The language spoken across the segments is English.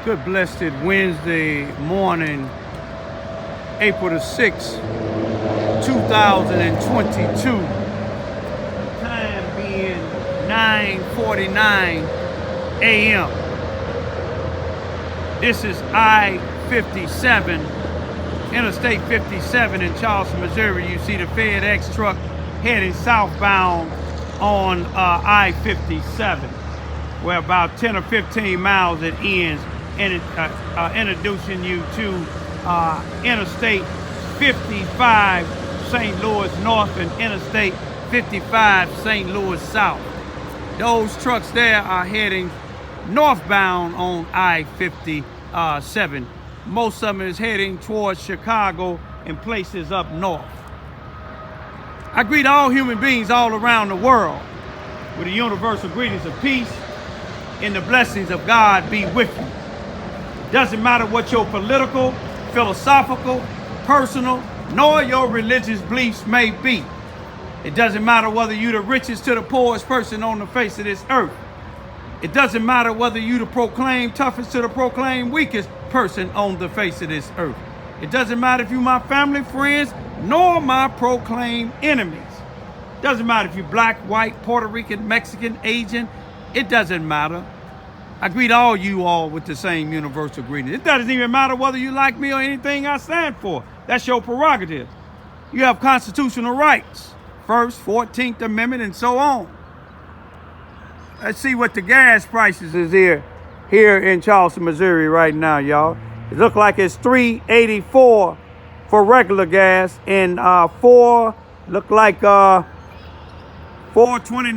Good blessed Wednesday morning, April the 6th, 2022. Time being 9:49 a.m. This is I-57, Interstate 57 in Charleston, Missouri. You see the FedEx truck heading southbound on I-57, where about 10 or 15 miles it ends, and introducing you to Interstate 55 St. Louis North and Interstate 55 St. Louis South. Those trucks there are heading northbound on I-57. Most of them is heading towards Chicago and places up north. I greet all human beings all around the world with the universal greetings of peace and the blessings of God be with you. Doesn't matter what your political, philosophical, personal, nor your religious beliefs may be. It doesn't matter whether you're the richest to the poorest person on the face of this earth. It doesn't matter whether you the proclaimed toughest to the proclaimed weakest person on the face of this earth. It doesn't matter if you're my family, friends, nor my proclaimed enemies. Doesn't matter if you're black, white, Puerto Rican, Mexican, Asian. It doesn't matter. I greet all you all with the same universal greeting. It doesn't even matter whether you like me or anything I stand for. That's your prerogative. You have constitutional rights. First, 14th Amendment, and so on. Let's see what the gas prices is here in Charleston, Missouri right now, y'all. It looks like it's $3.84 for regular gas, and look like $4.29.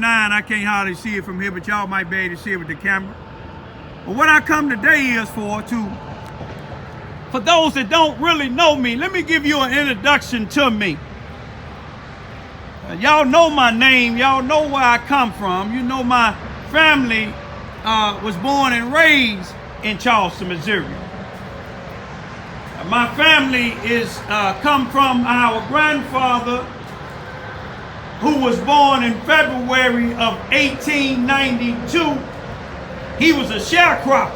I can't hardly see it from here, but y'all might be able to see it with the camera. But what I come today is for those that don't really know me, let me give you an introduction to me. Y'all know my name. Y'all know where I come from. You know my family was born and raised in Charleston, Missouri. My family is come from our grandfather, who was born in February of 1892. He was a sharecropper.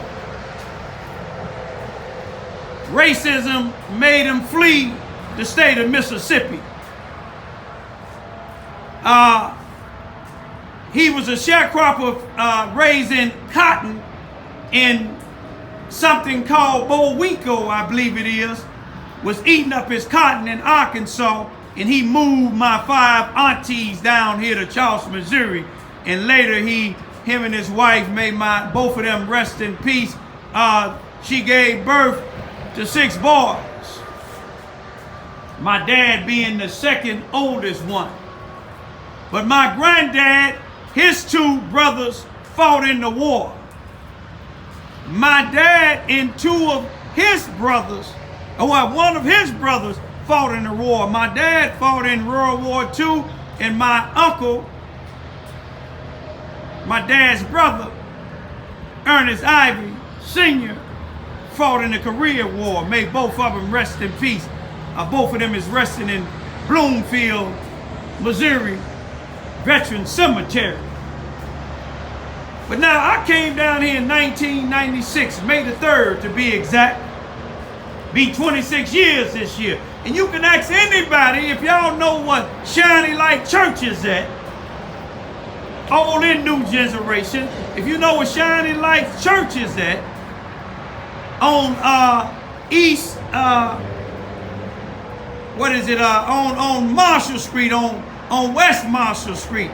Racism made him flee the state of Mississippi. He was a sharecropper raising cotton in something called Bowico, I believe it is, was eating up his cotton in Arkansas, and he moved my 5 aunties down here to Charleston, Missouri, and later him and his wife made both of them rest in peace. She gave birth to 6 boys, my dad being the second oldest one. But my granddad, his 2 brothers fought in the war. My dad and 2 of his brothers, one of his brothers fought in the war. My dad fought in World War II, and my uncle, my dad's brother, Ernest Ivy Sr., fought in the Korean War. May both of them rest in peace. Both of them is resting in Bloomfield, Missouri Veteran Cemetery. But now I came down here in 1996, May the 3rd to be exact. Be 26 years this year. And you can ask anybody if y'all know what Shiny Light Church is at. Old and new generation. If you know what Shiny Light Church is at, on East, on Marshall Street, on West Marshall Street,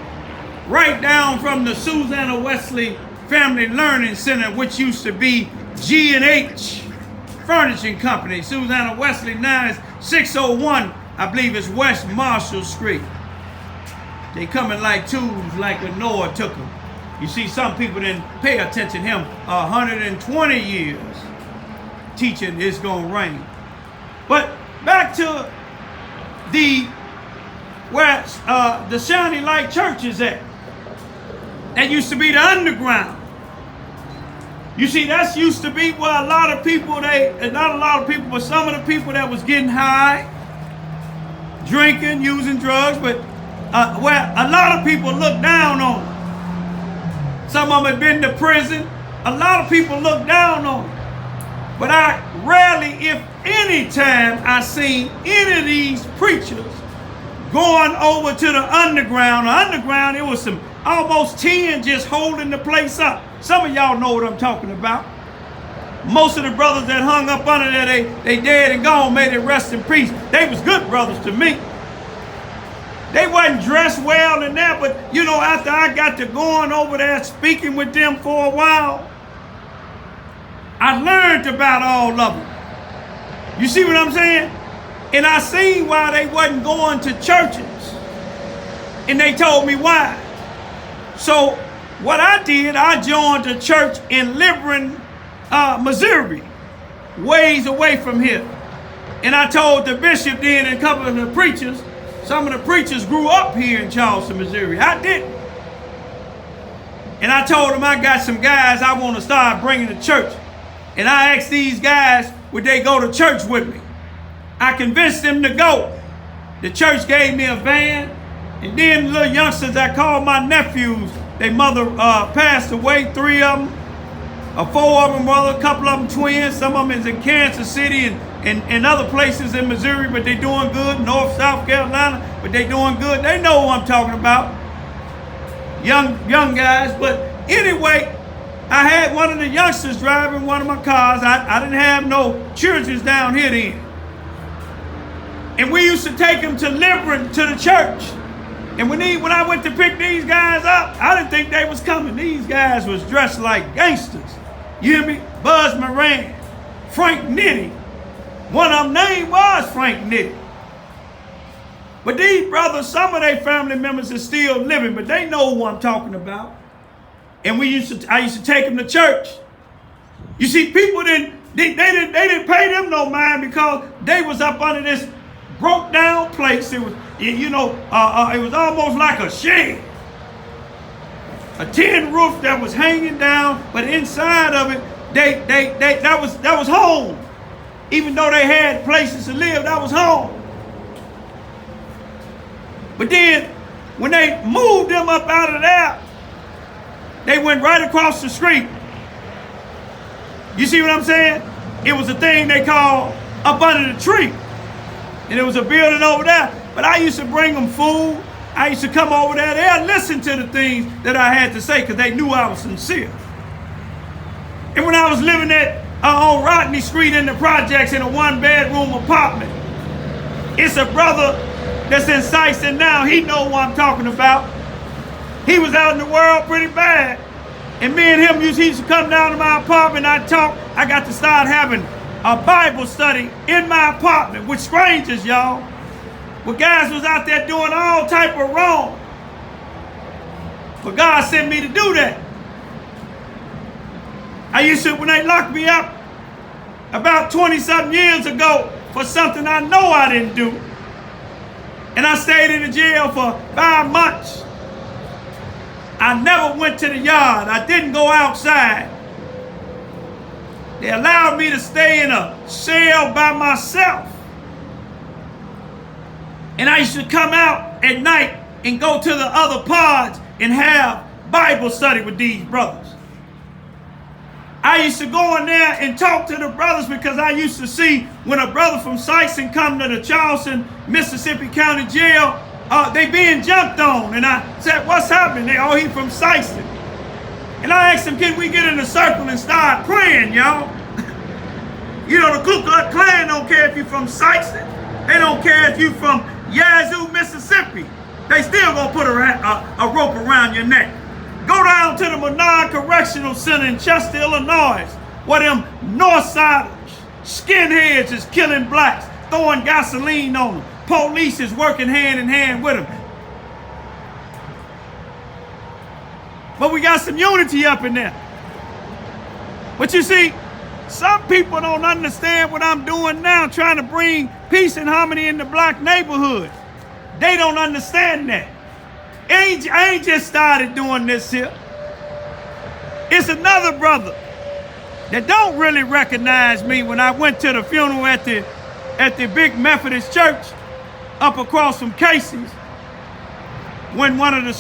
right down from the Susanna Wesley Family Learning Center, which used to be G&H Furnishing Company. Susanna Wesley now is 601, I believe it's West Marshall Street. They coming like twos, like when Noah took them. You see, some people didn't pay attention to him. 120 years teaching it's gonna rain. But back to where the Shiny Light Church is at. That used to be the underground. You see, that used to be where a lot of people, not a lot of people, but some of the people that was getting high, drinking, using drugs, but where a lot of people look down on them. Some of them have been to prison. A lot of people look down on them. But I rarely, if any time, I seen any of these preachers going over to the underground. The underground, it was some almost 10 just holding the place up. Some of y'all know what I'm talking about. Most of the brothers that hung up under there, they dead and gone, may they rest in peace. They was good brothers to me. They wasn't dressed well in there, but you know, after I got to going over there speaking with them for a while, I learned about all of them. You see what I'm saying? And I seen why they wasn't going to churches. And they told me why. So what I did, I joined a church in Liberin, Missouri, ways away from here. And I told the bishop then and a couple of the preachers, some of the preachers grew up here in Charleston, Missouri. I didn't. And I told them I got some guys I want to start bringing to church. And I asked these guys, would they go to church with me? I convinced them to go. The church gave me a van. And then the little youngsters, I called my nephews. Their mother passed away, 3 of them. 4 of them brother, a couple of them twins. Some of them is in Kansas City and other places in Missouri, but they doing good. North, South Carolina, but they doing good. They know who I'm talking about. Young guys. But anyway, I had one of the youngsters driving one of my cars. I didn't have no children down here then. And we used to take them to Liberin, to the church. And when I went to pick these guys up, I didn't think they was coming. These guys was dressed like gangsters. You hear me? Buzz Moran, Frank Nitty. One of them name was Frank Nitty. But these brothers, some of their family members are still living, but they know who I'm talking about. And I used to take them to church. You see, people they didn't pay them no mind because they was up under this broke down place. It was, it was almost like a shed. A tin roof that was hanging down, but inside of it, that was home. Even though they had places to live, that was home. But then, when they moved them up out of there, they went right across the street. You see what I'm saying? It was a thing they called up under the tree. And there was a building over there. But I used to bring them food. I used to come over there. They'd listen to the things that I had to say because they knew I was sincere. And when I was living on Rodney Street in the projects in a 1-bedroom apartment, it's a brother that's in Syson now. He know what I'm talking about. He was out in the world pretty bad. And me and him he used to come down to my apartment. I got to start having a Bible study in my apartment with strangers, y'all. Where guys was out there doing all type of wrong. But God sent me to do that. I used to, when they locked me up about 20-something years ago for something I know I didn't do, and I stayed in the jail for 5 months. I never went to the yard. I didn't go outside. They allowed me to stay in a cell by myself. And I used to come out at night and go to the other pods and have Bible study with these brothers. I used to go in there and talk to the brothers because I used to see when a brother from Syson come to the Charleston, Mississippi County Jail, they being jumped on. And I said, what's happening? He from Syson. And I asked them, can we get in a circle and start praying, y'all? You know, the Ku Klux Klan don't care if you're from Syson. They don't care if you're from Yazoo, Mississippi. They still gonna put a rope around your neck. Go down to the Menard Correctional Center in Chester, Illinois, where them Northsiders, skinheads is killing blacks, throwing gasoline on them. Police is working hand in hand with them. But we got some unity up in there. But you see, some people don't understand what I'm doing now, trying to bring peace and harmony in the black neighborhood. They don't understand that. I ain't just started doing this here. It's another brother that don't really recognize me when I went to the funeral at the big Methodist church up across from Casey's, when one of the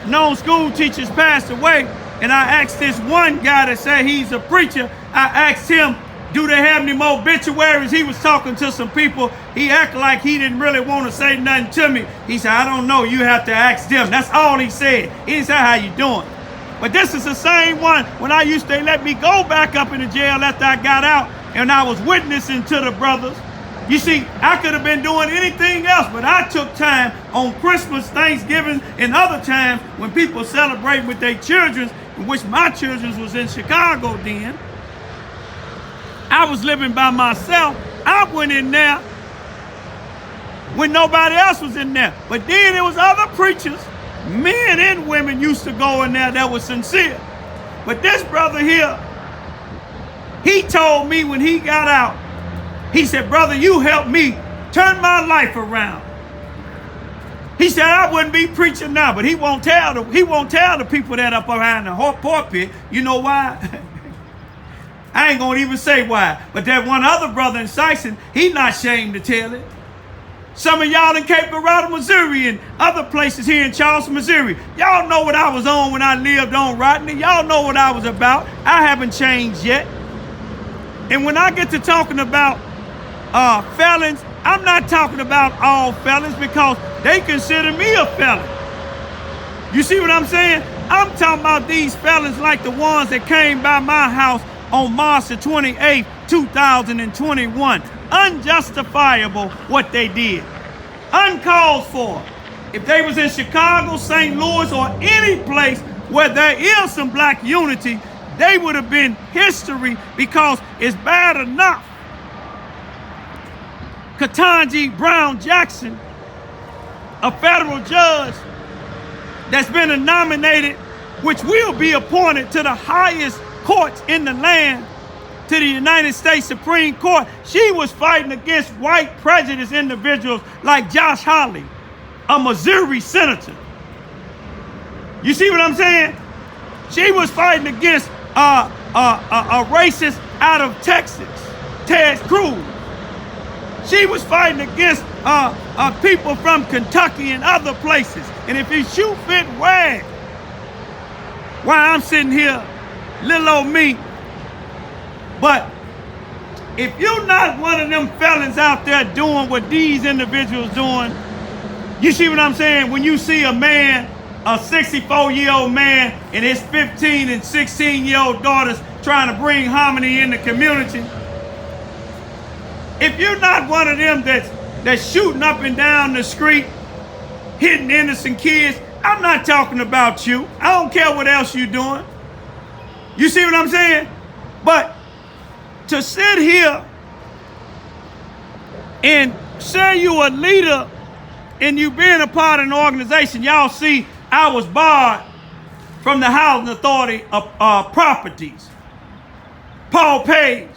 known school teachers passed away. And I asked this one guy that said he's a preacher, I asked him, do they have any more obituaries? He was talking to some people. He acted like he didn't really want to say nothing to me. He said, I don't know. You have to ask them. That's all he said. He didn't say, how you doing? But this is the same one when I used to let me go back up in the jail after I got out and I was witnessing to the brothers. You see, I could have been doing anything else, but I took time on Christmas, Thanksgiving, and other times when people celebrate with their children, in which my children was in Chicago then. I was living by myself. I went in there when nobody else was in there. But then there was other preachers, men and women used to go in there that was sincere. But this brother here, he told me when he got out, he said, brother, you helped me turn my life around. He said, I wouldn't be preaching now, but he won't tell the people that up behind the pulpit. You know why? I ain't gonna even say why. But that one other brother in Sison, he not ashamed to tell it. Some of y'all in Cape Girardeau, Missouri, and other places here in Charleston, Missouri, y'all know what I was on when I lived on Rodney. Y'all know what I was about. I haven't changed yet. And when I get to talking about felons, I'm not talking about all felons because they consider me a felon. You see what I'm saying? I'm talking about these felons like the ones that came by my house on March the 28th, 2021. Unjustifiable what they did. Uncalled for. If they was in Chicago, St. Louis, or any place where there is some black unity, they would have been history because it's bad enough. Ketanji Brown Jackson, a federal judge that's been nominated, which will be appointed to the highest courts in the land, to the United States Supreme Court. She was fighting against white prejudiced individuals like Josh Hawley, a Missouri senator. You see what I'm saying? She was fighting against a racist out of Texas, Ted Cruz. She was fighting against people from Kentucky and other places. And if it shoe fit wag, while I'm sitting here, little old me. But if you're not one of them felons out there doing what these individuals doing, you see what I'm saying? When you see a man, a 64-year-old man and his 15 and 16-year-old daughters trying to bring harmony in the community, if you're not one of them that's shooting up and down the street, hitting innocent kids, I'm not talking about you. I don't care what else you're doing. You see what I'm saying? But to sit here and say you a leader and you being a part of an organization, y'all see I was barred from the Housing Authority of properties. Paul Page,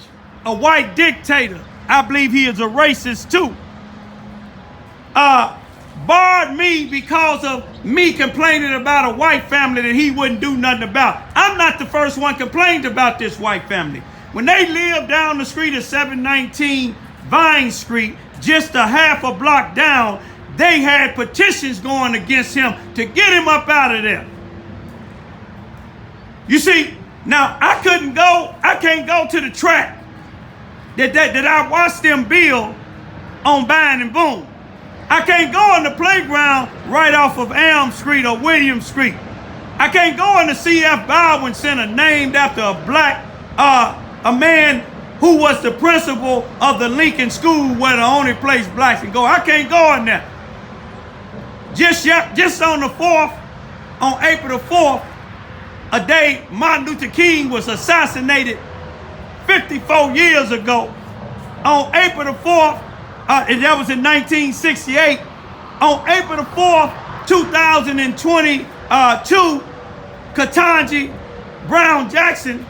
a white dictator, I believe he is a racist too, barred me because of me complaining about a white family that he wouldn't do nothing about. I'm not the first one complained about this white family. When they lived down the street of 719 Vine Street, just a half a block down, they had petitions going against him to get him up out of there. You see, now I can't go to the track that I watched them build on Vine and Boone. I can't go on the playground right off of Elm Street or William Street. I can't go in the C.F. Baldwin Center named after a black, a man who was the principal of the Lincoln School where the only place blacks can go. I can't go in there. Just on the 4th, on April the 4th, a day Martin Luther King was assassinated 54 years ago. On April the 4th, and that was in 1968. On April the 4th, 2022, Ketanji Brown Jackson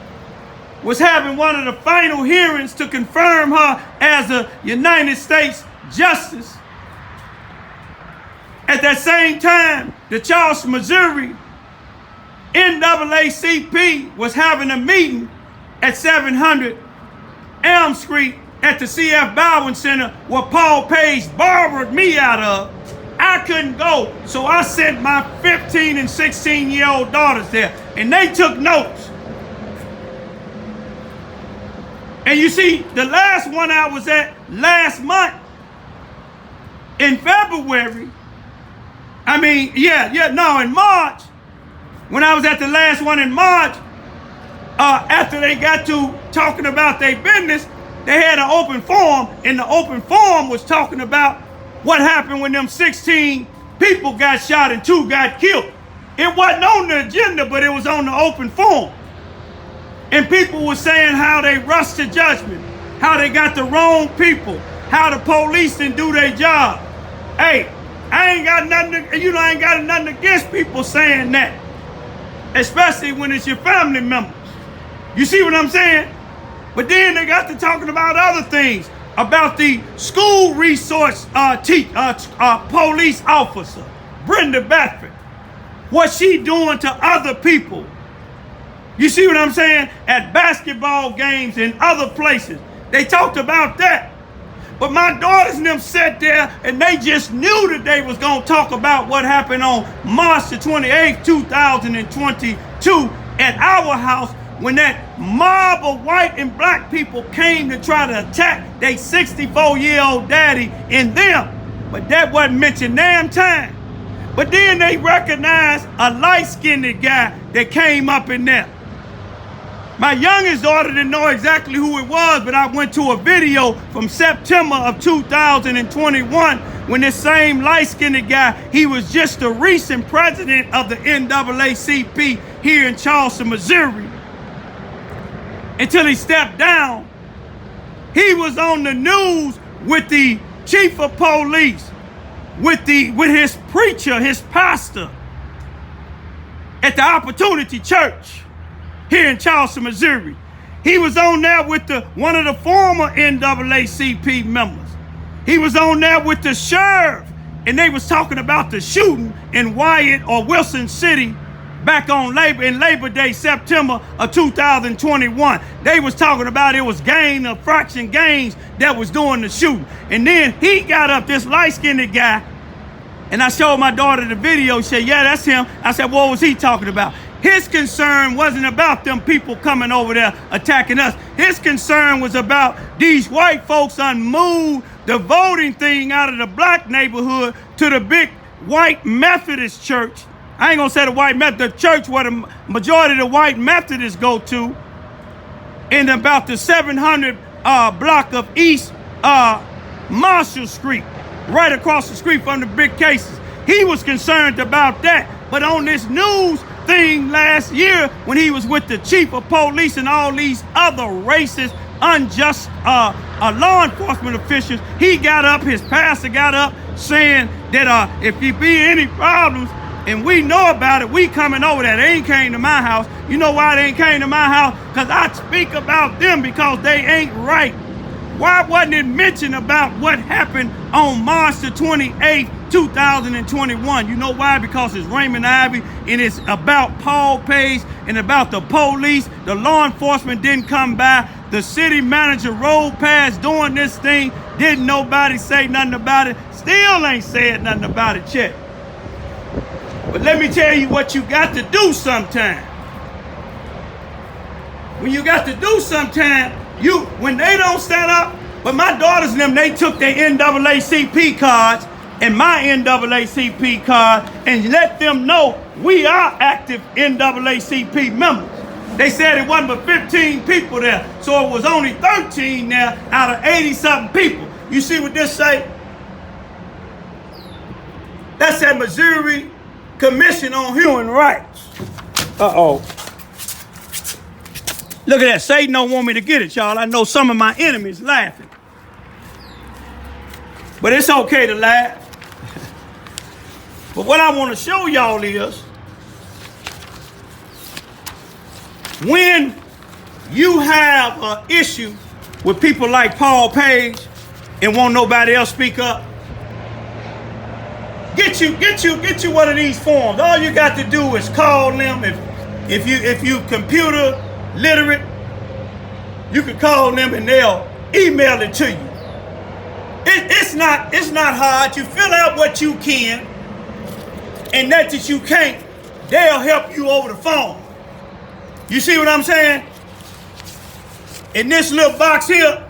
was having one of the final hearings to confirm her as a United States Justice. At that same time, the Charleston, Missouri NAACP was having a meeting at 700 Elm Street at the C.F. Baldwin Center where Paul Page borrowed me out of. I couldn't go, so I sent my 15 and 16-year-old daughters there. and they took notes. And you see, the last one I was at last month in February, in March, when I was at the last one in March, after they got to talking about their business, they had an open forum, and the open forum was talking about what happened when them 16 people got shot and 2 got killed. It wasn't on the agenda, but it was on the open forum. And people were saying how they rushed to judgment, how they got the wrong people, how the police didn't do their job. Hey, I ain't got nothing against people saying that, especially when it's your family members. You see what I'm saying? But then they got to talking about other things, about the school resource police officer, Brenda Bedford, what she doing to other people. You see what I'm saying? At basketball games and other places. They talked about that. But my daughters and them sat there and they just knew that they was going to talk about what happened on March the 28th, 2022 at our house when that mob of white and black people came to try to attack their 64-year-old daddy and them. But that wasn't mentioned damn time. But then they recognized a light-skinned guy that came up in there. My youngest daughter didn't know exactly who it was, but I went to a video from September of 2021 when this same light-skinned guy, he was just the recent president of the NAACP here in Charleston, Missouri. Until he stepped down, he was on the news with the chief of police, with his preacher, his pastor, at the Opportunity Church here in Charleston, Missouri. He was on there with one of the former NAACP members. He was on there with the sheriff, and they was talking about the shooting in Wyatt or Wilson City back on Labor Day, September of 2021. They was talking about it was fraction gangs that was doing the shooting. And then he got up, this light-skinned guy, and I showed my daughter the video. She said, yeah, that's him. I said, what was he talking about? His concern wasn't about them people coming over there attacking us. His concern was about these white folks moved the voting thing out of the black neighborhood to the big white Methodist church. I ain't gonna say the church where the majority of the white Methodists go to, in about the 700 block of East Marshall Street, right across the street from the big cases. He was concerned about that. But on this news thing last year, when he was with the chief of police and all these other racist, unjust law enforcement officials, he got up, his pastor got up, saying that if there be any problems, and we know about it, we coming over there. They ain't came to my house. You know why they ain't came to my house? Because I speak about them because they ain't right. Why wasn't it mentioned about what happened on March the 28th, 2021? You know why? Because it's Raymond Ivy, and it's about Paul Page and about the police. The law enforcement didn't come by. The city manager rode past doing this thing. Didn't nobody say nothing about it. Still ain't said nothing about it yet. But let me tell you what you got to do sometime. When you got to do sometime, when they don't stand up, but my daughters and them, they took their NAACP cards and my NAACP card and let them know we are active NAACP members. They said it wasn't but 15 people there, so it was only 13 there out of 80-something people. You see what this say? That's that Missouri Commission on Human Rights. Uh-oh. Look at that. Satan don't want me to get it, y'all. I know some of my enemies laughing. But it's okay to laugh. But what I want to show y'all is when you have an issue with people like Paul Page and won't nobody else speak up, get you one of these forms. All you got to do is call them. If you computer literate, you can call them and they'll email it to you. It's not hard. You fill out what you can, and that you can't, they'll help you over the phone. You see what I'm saying? In this little box here,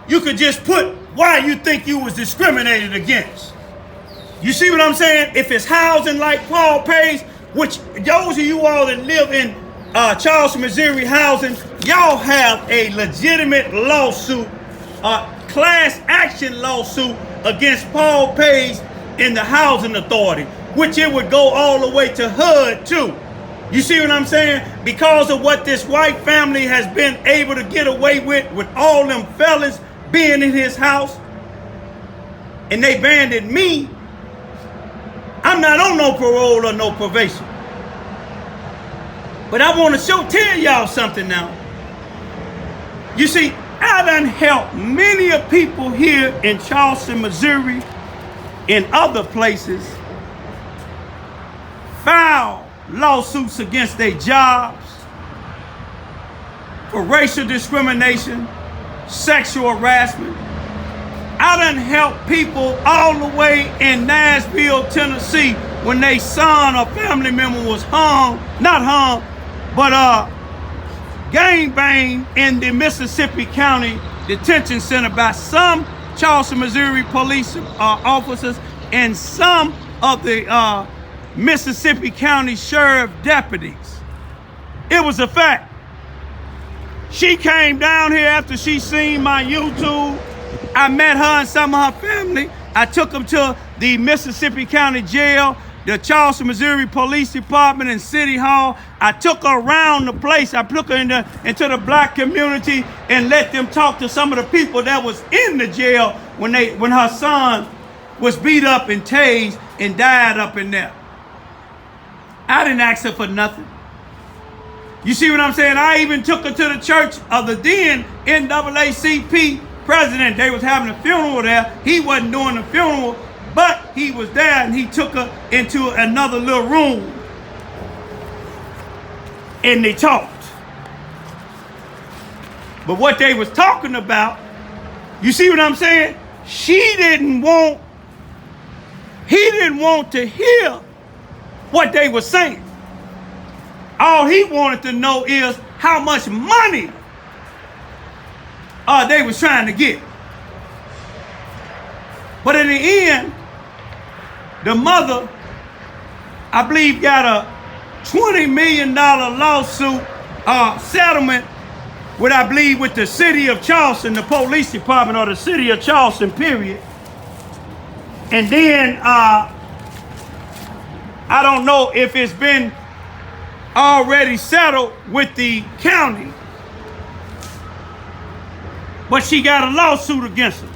you could just put why you think you was discriminated against. You see what I'm saying? If it's housing like Paul pays, which those of you all that live in Charleston, Missouri housing, y'all have a legitimate lawsuit, class action lawsuit against Paul Pays in the housing authority, which it would go all the way to HUD too. You see what I'm saying? Because of what this white family has been able to get away with all them fellas being in his house, and they banded me. I'm not on no parole or no probation. But I want to tell y'all something now. You see, I done helped many of people here in Charleston, Missouri, in other places, file lawsuits against their jobs for racial discrimination, sexual harassment. I done helped people all the way in Nashville, Tennessee, when their son or family member was gangbanged in the Mississippi County Detention Center by some Charleston, Missouri police officers and some of the Mississippi County Sheriff deputies. It was a fact. She came down here after she seen my YouTube. I met her and some of her family. I took them to the Mississippi County Jail, the Charleston, Missouri Police Department, and City Hall. I took her around the place. I took her into the black community and let them talk to some of the people that was in the jail when her son was beat up and tased and died up in there. I didn't ask her for nothing. You see what I'm saying? I even took her to the church of the then NAACP president. They was having a funeral there. He wasn't doing the funeral, but he was there, and he took her into another little room and they talked. But what they was talking about, you see what I'm saying? He didn't want to hear what they were saying. All he wanted to know is how much money they was trying to get. But in the end, the mother, I believe, got a $20 million lawsuit settlement with, I believe, with the city of Charleston, the police department, or the city of Charleston, period. And then I don't know if it's been already settled with the county, but she got a lawsuit against her.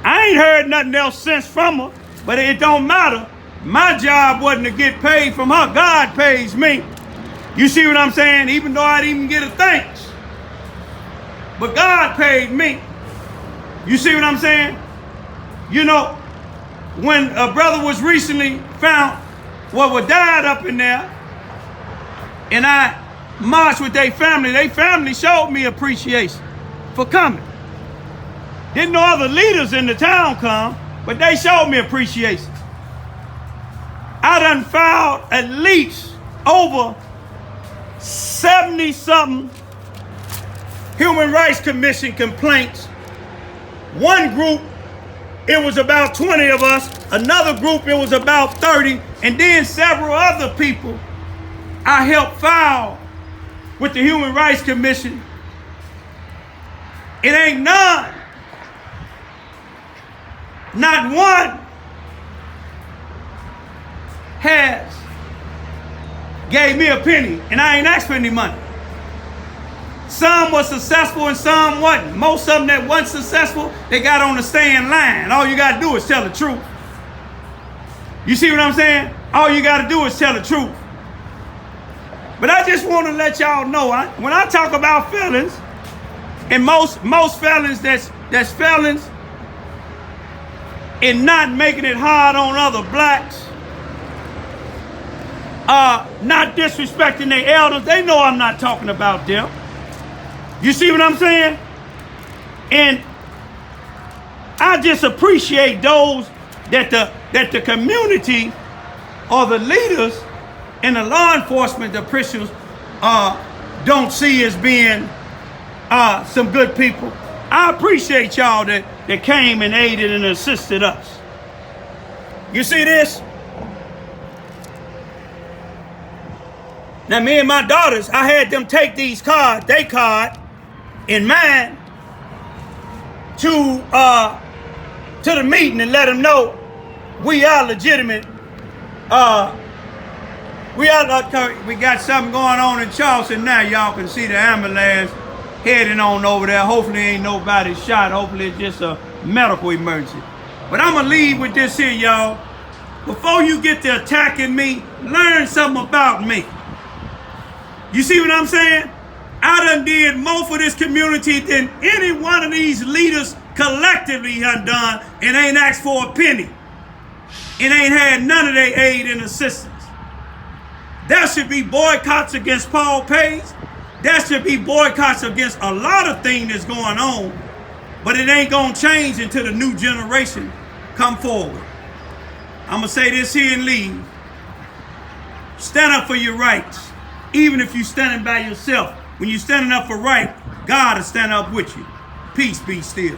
I ain't heard nothing else since from her, but it don't matter. My job wasn't to get paid from her. God pays me. You see what I'm saying? Even though I didn't even get a thanks. But God paid me. You see what I'm saying? You know, when a brother was recently found, died up in there, and I marched with their family showed me appreciation for coming. Didn't no other leaders in the town come, but they showed me appreciation. I done filed at least over 70-something Human Rights Commission complaints. One group, it was about 20 of us. Another group, it was about 30. And then several other people I helped file with the Human Rights Commission. It ain't none. Not one has gave me a penny, and I ain't asked for any money. Some was successful and some wasn't. Most of them that wasn't successful, they got on the stand line. All you got to do is tell the truth. You see what I'm saying? All you got to do is tell the truth. But I just want to let y'all know, when I talk about felons, and most felons that's felons in not making it hard on other blacks, not disrespecting their elders, they know I'm not talking about them. You see what I'm saying? And I just appreciate those that the community or the leaders and the law enforcement officials don't see as being some good people. I appreciate y'all that came and aided and assisted us. You see this? Now me and my daughters, I had them take these cards, they card, and mine, to the meeting and let them know we are legitimate. We got something going on in Charleston now. Y'all can see the ambulance heading on over there. Hopefully ain't nobody shot. Hopefully it's just a medical emergency. But I'm gonna leave with this here, y'all. Before you get to attacking me, learn something about me. You see what I'm saying? I done did more for this community than any one of these leaders collectively have done, and ain't asked for a penny. And ain't had none of their aid and assistance. There should be boycotts against Paul Page. There should be boycotts against a lot of things that's going on, but it ain't gonna change until the new generation come forward. I'm gonna say this here and leave. Stand up for your rights. Even if you're standing by yourself, when you're standing up for right, God will stand up with you. Peace be still.